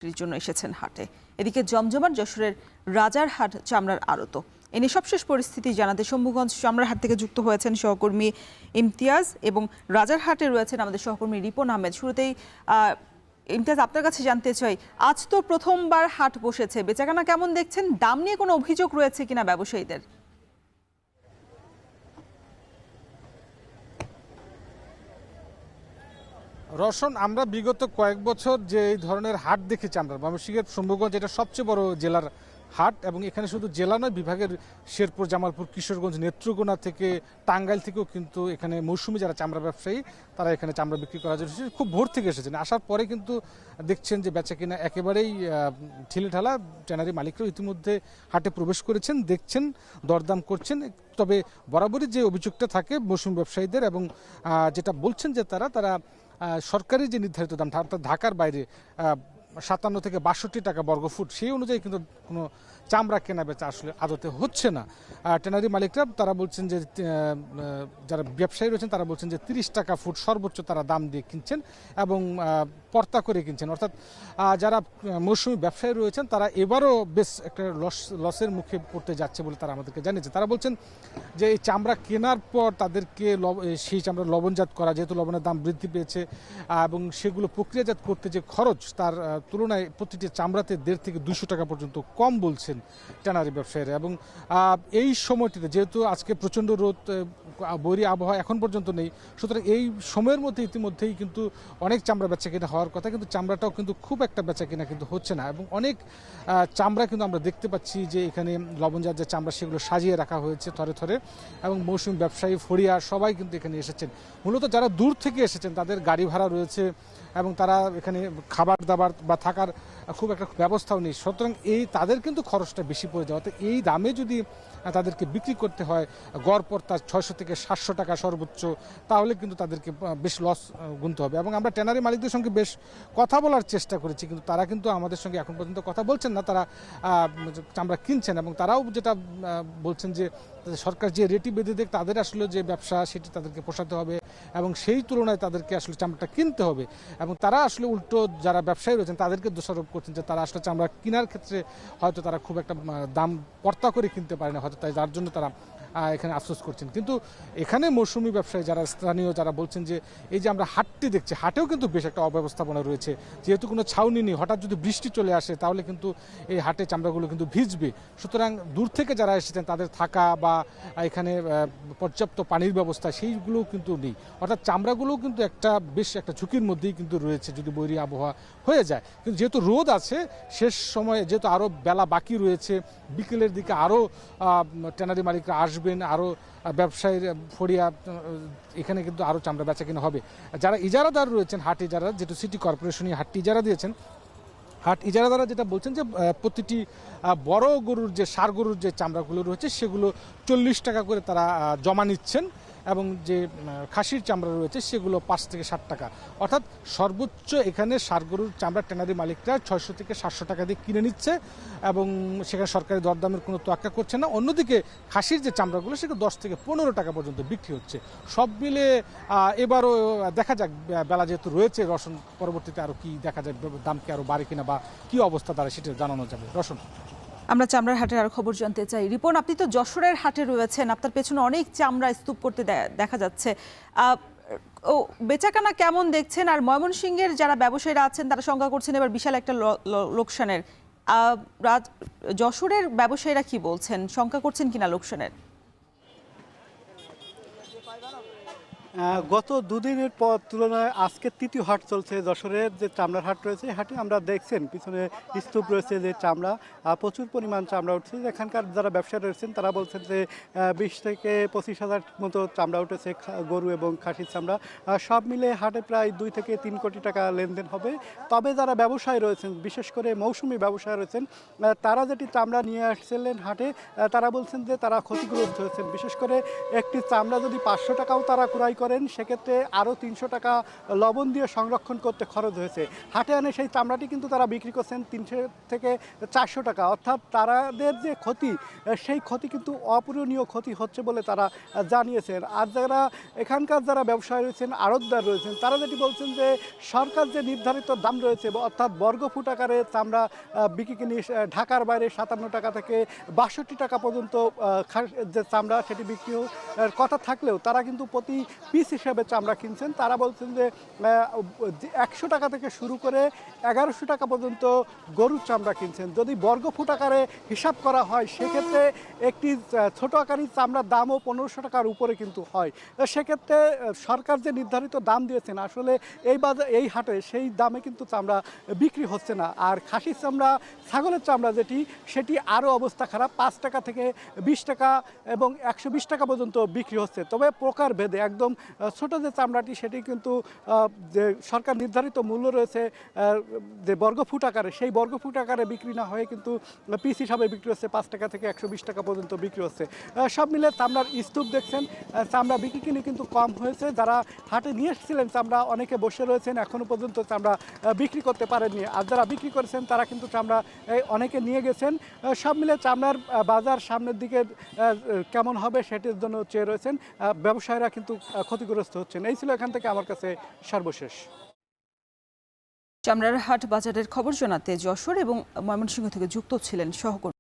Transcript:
জন্য এসেছেন হাটে। এদিকে জমজমাট যশোরের রাজারহাট চামড়ার আড়ত। এনে সবশেষ পরিস্থিতি জানাতে শম্ভুগঞ্জ চামড়ার হাট থেকে যুক্ত হয়েছেন সহকর্মী ইমতিয়াজ এবং রাজারহাটে রয়েছেন আমাদের সহকর্মী রিপন আহমেদ। শুরুতেই ইমতিয়াজ, আপনার কাছে জানতে চাই, আজ তো প্রথমবার হাট বসেছে, বেচাকেনা কেমন দেখছেন? দাম নিয়ে কোনো অভিযোগ রয়েছে কিনা ব্যবসায়ীদের? রওশন, আমরা বিগত কয়েক বছর যে এই ধরনের হাট দেখেছি, আমরা ময়মনসিংহের শম্ভুগঞ্জ এটা সবচেয়ে বড় জেলার হাট, এবং এখানে শুধু জেলা নয়, বিভাগের শেরপুর, জামালপুর, কিশোরগঞ্জ, নেত্রকোনা থেকে, টাঙ্গাইল থেকেও কিন্তু এখানে মৌসুমি যারা চামড়া ব্যবসায়ী তারা এখানে চামড়া বিক্রি করার জন্য খুব ভোর থেকে এসেছেন। আসার পরে কিন্তু দেখছেন যে বেচা কিনা একেবারেই ঢিলেঢালা। ট্যানারি মালিকরাও ইতিমধ্যে হাটে প্রবেশ করেছেন, দেখছেন, দরদাম করছেন। তবে বরাবরই যে অভিযোগটা থাকে মৌসুমি ব্যবসায়ীদের, এবং যেটা বলছেন যে তারা সরকারি যে নির্ধারিত দাম, অর্থাৎ ঢাকার বাইরে 57 থেকে 62 টাকা বর্গফুট, সেই অনুযায়ী কিন্তু কোনো চামড়া কেনা বেচা আসলে আদতে হচ্ছে না। ট্যানারি মালিকরা তারা বলছেন যে যারা ব্যবসায়ী রয়েছেন তারা বলছেন যে 30 টাকা ফুট সর্বোচ্চ তারা দাম দিয়ে কিনছেন এবং পর্তা করে কিনছেন। অর্থাৎ যারা মৌসুমি ব্যবসায়ী রয়েছেন তারা এবারও বেশ একটা লসের মুখে পড়তে যাচ্ছে বলে তারা আমাদেরকে জানিয়েছে। তারা বলছেন যে এই চামড়া কেনার পর তাদেরকে সেই চামড়া লবণজাত করা, যেহেতু লবণের দাম বৃদ্ধি পেয়েছে, এবং সেগুলো প্রক্রিয়াজাত করতে যে খরচ তার তুলনায় প্রতিটি চামড়াতে 1.5 থেকে 200 টাকা পর্যন্ত কম বলছেন ট্যানারি ব্যবসায়ীরা। এবং এই সময়টিতে যেহেতু আজকে প্রচণ্ড রোদ, বৈরী আবহাওয়া এখন পর্যন্ত নেই, সুতরাং এই সময়ের মধ্যে ইতিমধ্যেই কিন্তু অনেক চামড়া বেচা কেনা হওয়ার কথা, কিন্তু চামড়াটাও কিন্তু খুব একটা বেচা কেনা কিন্তু হচ্ছে না। এবং অনেক চামড়া কিন্তু আমরা দেখতে পাচ্ছি যে এখানে লবণজাত যে চামড়া সেগুলো সাজিয়ে রাখা হয়েছে থরে থরে, এবং মৌসুমি ব্যবসায়ী, ফড়িয়া সবাই কিন্তু এখানে এসেছেন। মূলত যারা দূর থেকে এসেছেন তাদের গাড়ি ভাড়া রয়েছে, এবং তারা এখানে খাবার দাবার বা থাকার খুব একটা ব্যবস্থাও নেই। সুতরাং তাদের কিন্তু খরচটা বেশি পড়ে যাওয়াতে এই দামে যদি তাদেরকে বিক্রি করতে হয় গড় পড়তা 600 থেকে 700 টাকা সর্বোচ্চ, তাহলে কিন্তু তাদেরকে বেশ লস গুনতে হবে। এবং আমরা ট্যানারি মালিকদের সঙ্গে বেশ কথা বলার চেষ্টা করেছি, কিন্তু তারা কিন্তু আমাদের সঙ্গে এখন পর্যন্ত কথা বলছেন না। তারা চামড়া কিনছেন, এবং তারাও যেটা বলছেন যে সরকার যে রেটি বেঁধে দেখ তাদের আসলে যে ব্যবসা সেটি তাদেরকে পোষাতে হবে, এবং সেই তুলনায় তাদেরকে আসলে চামড়াটা কিনতে হবে। এবং তারা আসলে উল্টো যারা ব্যবসায়ী রয়েছেন তাদেরকে দোষারোপ করছেন যে তারা আসলে চামড়া কেনার ক্ষেত্রে হয়তো তারা খুব একটা দাম পর্তা করে কিনতে পারে না, হয়তো তাই যার জন্য তারা এখানে আফসোস করছেন। কিন্তু এখানে মৌসুমি ব্যবসায়ী যারা স্থানীয় যারা বলছেন যে এই যে আমরা হাটটি দেখছি, হাটেও কিন্তু বেশ একটা অব্যবস্থাপনা রয়েছে। যেহেতু কোনো ছাউনি নেই, হঠাৎ যদি বৃষ্টি চলে আসে তাহলে কিন্তু এই হাটে চামড়াগুলো কিন্তু ভিজবে। সুতরাং দূর থেকে যারা এসেছেন তাদের থাকা বা এখানে পর্যাপ্ত পানির ব্যবস্থা সেইগুলো কিন্তু নেই। অর্থাৎ চামড়াগুলোও কিন্তু বেশ একটা ঝুঁকির মধ্যেই কিন্তু রয়েছে যদি বৈরী আবহাওয়া হয়ে যায়। কিন্তু যেহেতু রোদ আছে, শেষ সময়ে যেহেতু আরও বেলা বাকি রয়েছে, বিকেলের দিকে আরও ট্যানারি মালিকরা আসবেন, আরও ব্যবসায়ীর ফড়িয়া এখানে কিন্তু আরও চামড়া বেচা কিনা হবে। যারা ইজারাদার রয়েছেন, হাট ইজারা, যেহেতু সিটি কর্পোরেশনই হাটটি ইজারা দিয়েছেন, হাট ইজারাদাররা যেটা বলছেন যে প্রতিটি বড় গরুর যে ষাঁড় গরুর যে চামড়াগুলো রয়েছে সেগুলো 40 টাকা করে তারা জমা নিচ্ছেন, এবং যে খাসির চামড়া রয়েছে সেগুলো 5 থেকে 7 টাকা। অর্থাৎ সর্বোচ্চ এখানে ষাঁড় গরুর চামড়া ট্যানারি মালিকরা 600 থেকে 700 টাকা দিয়ে কিনে নিচ্ছে, এবং সেখানে সরকারি দরদামের কোনো তোয়াক্কা করছে না। অন্যদিকে খাসির যে চামড়াগুলো সেগুলো 10 থেকে 15 টাকা পর্যন্ত বিক্রি হচ্ছে। সব মিলে এবারও দেখা যাক, বেলা যেহেতু রয়েছে রসন, পরবর্তীতে আরও কি দেখা যায়, দাম কি আরও বাড়ে কিনা বা কি অবস্থা দাঁড়ায় সেটা জানানো যাবে। রসন, আমরা চামড়ার হাটের আরো খবর জানতে চাই। রিপন, আপনি তো যশোরের হাটে রয়েছেন, আপনার পেছনে অনেক চামড়া স্তূপ করতে দেখা যাচ্ছে। বেচাকেনা কেমন দেখছেন? আর ময়মনসিংহের যারা ব্যবসায়ীরা আছেন তারা শঙ্কা করছেন এবার বিশাল একটা লোকসানের। যশোরের ব্যবসায়ীরা কি বলছেন, শঙ্কা করছেন কিনা লোকসানের? গত দুদিনের পর তুলনায় আজকে তৃতীয় হাট চলছে যশোরের যে চামড়ার হাট রয়েছে। হাটে আমরা দেখছেন পিছনে স্তূপ রয়েছে যে চামড়া, প্রচুর পরিমাণ চামড়া উঠছে। এখানকার যারা ব্যবসায়ী রয়েছেন তারা বলছেন যে 20 থেকে 25,000 মতো চামড়া উঠেছে, গরু এবং খাসির চামড়া। সব মিলে হাটে প্রায় 2 থেকে 3 কোটি টাকা লেনদেন হবে। তবে যারা ব্যবসায়ী রয়েছেন, বিশেষ করে মৌসুমি ব্যবসায়ী রয়েছেন, তারা যেটি চামড়া নিয়ে আসছিলেন হাটে, তারা বলছেন যে তারা ক্ষতিগ্রস্ত হয়েছেন। বিশেষ করে একটি চামড়া যদি 500 টাকাও তারা ক্রয় করে করেন সেক্ষেত্রে আরও 300 টাকা লবণ দিয়ে সংরক্ষণ করতে খরচ হয়েছে। হাটে আনে সেই চামড়াটি কিন্তু তারা বিক্রি করছেন 300 থেকে 400 টাকা, অর্থাৎ তাদের যে ক্ষতি সেই ক্ষতি কিন্তু অপূরণীয় ক্ষতি হচ্ছে বলে তারা জানিয়েছেন। আর যারা এখানকার যারা ব্যবসায়ী রয়েছেন, আড়তদার রয়েছেন, তারা যেটি বলছেন যে সরকার যে নির্ধারিত দাম রয়েছে অর্থাৎ বর্গফুট আকারে চামড়া বিক্রি কিনি ঢাকার বাইরে 57 টাকা থেকে 62 টাকা পর্যন্ত যে চামড়া সেটি বিক্রি কথা থাকলেও তারা কিন্তু প্রতি পিস হিসেবে চামড়া কিনছেন। তারা বলছেন যে 100 টাকা থেকে শুরু করে 1100 টাকা পর্যন্ত গরুর চামড়া কিনছেন। যদি বর্গফুট আকারে হিসাব করা হয় সেক্ষেত্রে একটি ছোট আকারের চামড়ার দামও 1500 টাকার উপরে কিন্তু হয়। সেক্ষেত্রে সরকার যে নির্ধারিত দাম দিয়েছেন আসলে এই হাটে সেই দামে কিন্তু চামড়া বিক্রি হচ্ছে না। আর খাসির চামড়া, ছাগলের চামড়া সেটি আরও অবস্থা খারাপ, 5 টাকা থেকে 20 টাকা এবং 120 টাকা পর্যন্ত বিক্রি হচ্ছে। তবে প্রকার ভেদে একদম ছোট যে চামড়াটি সেটি কিন্তু যে সরকার নির্ধারিত মূল্য রয়েছে যে বর্গফুট আকারে, সেই বর্গফুট আকারে বিক্রি না হয়ে কিন্তু পিস হিসাবে বিক্রি হচ্ছে 5 টাকা থেকে 120 টাকা পর্যন্ত বিক্রি হচ্ছে। সব মিলে চামড়ার স্তূপ দেখছেন, চামড়া বিক্রি কিনে কিন্তু কম হয়েছে। যারা হাটে নিয়ে এসেছিলেন চামড়া অনেকে বসে রয়েছেন, এখনও পর্যন্ত চামড়া বিক্রি করতে পারেননি। আর যারা বিক্রি করেছেন তারা কিন্তু চামড়া অনেকে নিয়ে গেছেন। সব মিলে চামড়ার বাজার সামনের দিকে কেমন হবে সেটির জন্য চেয়ে রয়েছেন। ব্যবসায়ীরা কিন্তু ক্ষতিগ্রস্ত হচ্ছেন। এই ছিল এখান থেকে আমার কাছে সর্বশেষ। চামড়ার হাট বাজারের খবর জানাতে যশোর এবং ময়মনসিংহ থেকে যুক্ত ছিলেন সহকর্মী